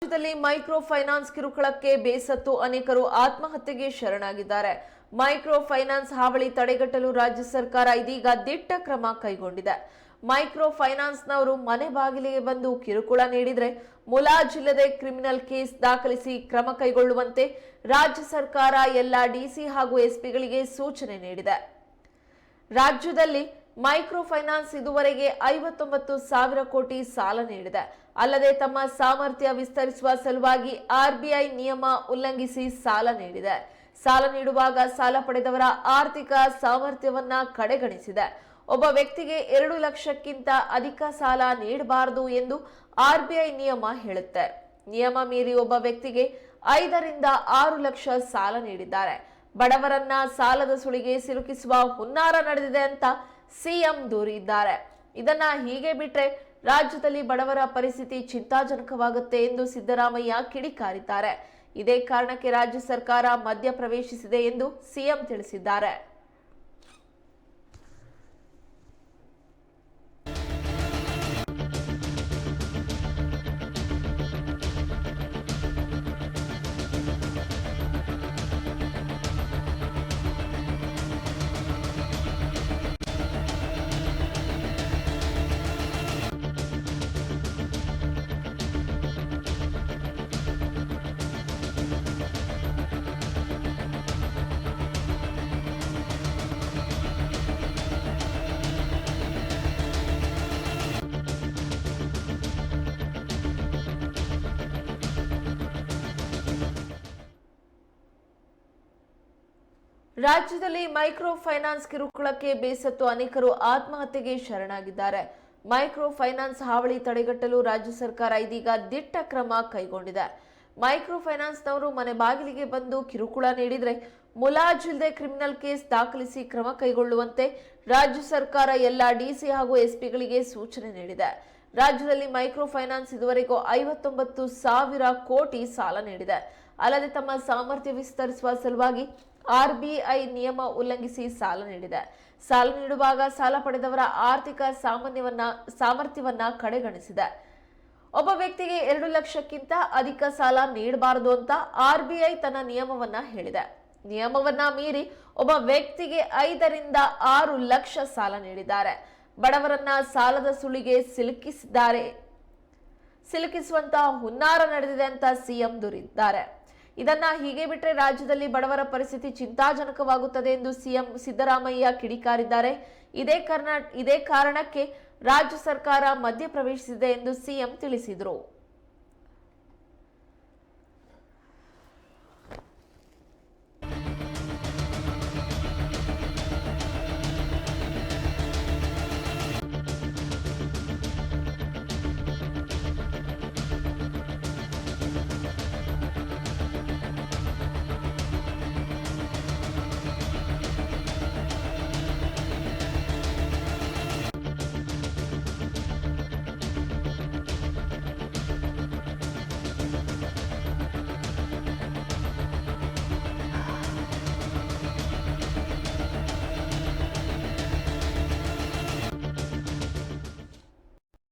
ರಾಜ್ಯದಲ್ಲಿ micro finance ಕಿರುಕುಳಕ್ಕೆ ಬೇಸತ್ತು ಅನೇಕರು ಆತ್ಮಹತ್ಯೆಗೆ ಶರಣಾಗಿದ್ದಾರೆ. ಮೈಕ್ರೋ ಫೈನಾನ್ಸ್ ಹಾವಳಿ ತಡೆಗಟ್ಟಲು ರಾಜ್ಯ ಸರ್ಕಾರ ಇದೀಗ ದಿಟ್ಟ ಕ್ರಮ ಕೈಗೊಂಡಿದೆ. ಮೈಕ್ರೋ ಫೈನಾನ್ಸ್ನವರು ಮನೆ ಬಾಗಿಲಿಗೆ ಬಂದು ಕಿರುಕುಳ ನೀಡಿದ್ರೆ ಮುಲಾಜಿಲ್ಲದೆ ಕ್ರಿಮಿನಲ್ ಕೇಸ್ ದಾಖಲಿಸಿ ಕ್ರಮ ಕೈಗೊಳ್ಳುವಂತೆ ರಾಜ್ಯ ಸರ್ಕಾರ ಎಲ್ಲ ಡಿಸಿ ಹಾಗೂ ಎಸ್ಪಿಗಳಿಗೆ ಸೂಚನೆ ನೀಡಿದೆ. ರಾಜ್ಯದಲ್ಲಿ ಮೈಕ್ರೋ ಫೈನಾನ್ಸ್ ಇದುವರೆಗೆ 59,000 ಕೋಟಿ ಸಾಲ ನೀಡಿದೆ. ಅಲ್ಲದೆ ತಮ್ಮ ಸಾಮರ್ಥ್ಯ ವಿಸ್ತರಿಸುವ ಸಲುವಾಗಿ ಆರ್ಬಿಐ ನಿಯಮ ಉಲ್ಲಂಘಿಸಿ ಸಾಲ ನೀಡಿದೆ. ಸಾಲ ನೀಡುವಾಗ ಸಾಲ ಪಡೆದವರ ಆರ್ಥಿಕ ಸಾಮರ್ಥ್ಯವನ್ನ ಕಡೆಗಣಿಸಿದೆ. ಒಬ್ಬ ವ್ಯಕ್ತಿಗೆ 2 ಲಕ್ಷಕ್ಕಿಂತ ಅಧಿಕ ಸಾಲ ನೀಡಬಾರದು ಎಂದು ಆರ್ಬಿಐ ನಿಯಮ ಹೇಳುತ್ತೆ. ನಿಯಮ ಮೀರಿ ಒಬ್ಬ ವ್ಯಕ್ತಿಗೆ 5 ರಿಂದ 6 ಲಕ್ಷ ಸಾಲ ನೀಡಿದ್ದಾರೆ. ಬಡವರನ್ನ ಸಾಲದ ಸುಳಿಗೆ ಸಿಲುಕಿಸುವ ಹುನ್ನಾರ ನಡೆದಿದೆ ಅಂತ ಸಿಎಂ ದೂರಿದ್ದಾರೆ. ಇದನ್ನ ಹೀಗೆ ಬಿಟ್ರೆ ರಾಜ್ಯದಲ್ಲಿ ಬಡವರ ಪರಿಸ್ಥಿತಿ ಚಿಂತಾಜನಕವಾಗುತ್ತೆ ಎಂದು ಸಿದ್ದರಾಮಯ್ಯ ಕಿಡಿಕಾರಿದ್ದಾರೆ. ಇದೇ ಕಾರಣಕ್ಕೆ ರಾಜ್ಯ ಸರ್ಕಾರ ಮಧ್ಯ ಪ್ರವೇಶಿಸಿದೆ ಎಂದು ಸಿಎಂ ತಿಳಿಸಿದ್ದಾರೆ. ರಾಜ್ಯದಲ್ಲಿ ಮೈಕ್ರೋ ಫೈನಾನ್ಸ್ ಕಿರುಕುಳಕ್ಕೆ ಬೇಸತ್ತು ಅನೇಕರು ಆತ್ಮಹತ್ಯೆಗೆ ಶರಣಾಗಿದ್ದಾರೆ. ಮೈಕ್ರೋ ಫೈನಾನ್ಸ್ ಹಾವಳಿ ತಡೆಗಟ್ಟಲು ರಾಜ್ಯ ಸರ್ಕಾರ ಇದೀಗ ದಿಟ್ಟ ಕ್ರಮ ಕೈಗೊಂಡಿದೆ. ಮೈಕ್ರೋ ಫೈನಾನ್ಸ್ನವರು ಮನೆ ಬಾಗಿಲಿಗೆ ಬಂದು ಕಿರುಕುಳ ನೀಡಿದ್ರೆ ಮುಲಾಜಿಲ್ಲದೆ ಕ್ರಿಮಿನಲ್ ಕೇಸ್ ದಾಖಲಿಸಿ ಕ್ರಮ ಕೈಗೊಳ್ಳುವಂತೆ ರಾಜ್ಯ ಸರ್ಕಾರ ಎಲ್ಲ ಡಿಸಿ ಹಾಗೂ ಎಸ್ಪಿಗಳಿಗೆ ಸೂಚನೆ ನೀಡಿದೆ. ರಾಜ್ಯದಲ್ಲಿ ಮೈಕ್ರೋ ಫೈನಾನ್ಸ್ ಇದುವರೆಗೂ 59,000 ಕೋಟಿ ಸಾಲ ನೀಡಿದೆ. ಅಲ್ಲದೆ ತಮ್ಮ ಸಾಮರ್ಥ್ಯ ವಿಸ್ತರಿಸುವ ಸಲುವಾಗಿ ಆರ್ಬಿಐ ನಿಯಮ ಉಲ್ಲಂಘಿಸಿ ಸಾಲ ನೀಡಿದೆ. ಸಾಲ ನೀಡುವಾಗ ಸಾಲ ಪಡೆದವರ ಆರ್ಥಿಕ ಸಾಮರ್ಥ್ಯವನ್ನ ಕಡೆಗಣಿಸಿದೆ. ಒಬ್ಬ ವ್ಯಕ್ತಿಗೆ 2 ಲಕ್ಷಕ್ಕಿಂತ ಅಧಿಕ ಸಾಲ ನೀಡಬಾರದು ಅಂತ ಆರ್ಬಿಐ ತನ್ನ ನಿಯಮವನ್ನ ಹೇಳಿದೆ. ನಿಯಮವನ್ನ ಮೀರಿ ಒಬ್ಬ ವ್ಯಕ್ತಿಗೆ 5 ರಿಂದ 6 ಲಕ್ಷ ಸಾಲ ನೀಡಿದ್ದಾರೆ. ಬಡವರನ್ನ ಸಾಲದ ಸುಳಿಗೆ ಸಿಲುಕಿಸುವಂತಹ ಹುನ್ನಾರ ನಡೆದಿದೆ ಅಂತ ಸಿಎಂ ದೂರಿದ್ದಾರೆ. ಇದನ್ನ ಹೀಗೆ ಬಿಟ್ರೆ ರಾಜ್ಯದಲ್ಲಿ ಬಡವರ ಪರಿಸ್ಥಿತಿ ಚಿಂತಾಜನಕವಾಗುತ್ತದೆ ಎಂದು ಸಿಎಂ ಸಿದ್ದರಾಮಯ್ಯ ಕಿಡಿಕಾರಿದ್ದಾರೆ. ಇದೇ ಕಾರಣಕ್ಕೆ ರಾಜ್ಯ ಸರ್ಕಾರ ಮಧ್ಯ ಪ್ರವೇಶಿಸಿದೆ ಎಂದು ಸಿಎಂ ತಿಳಿಸಿದರು.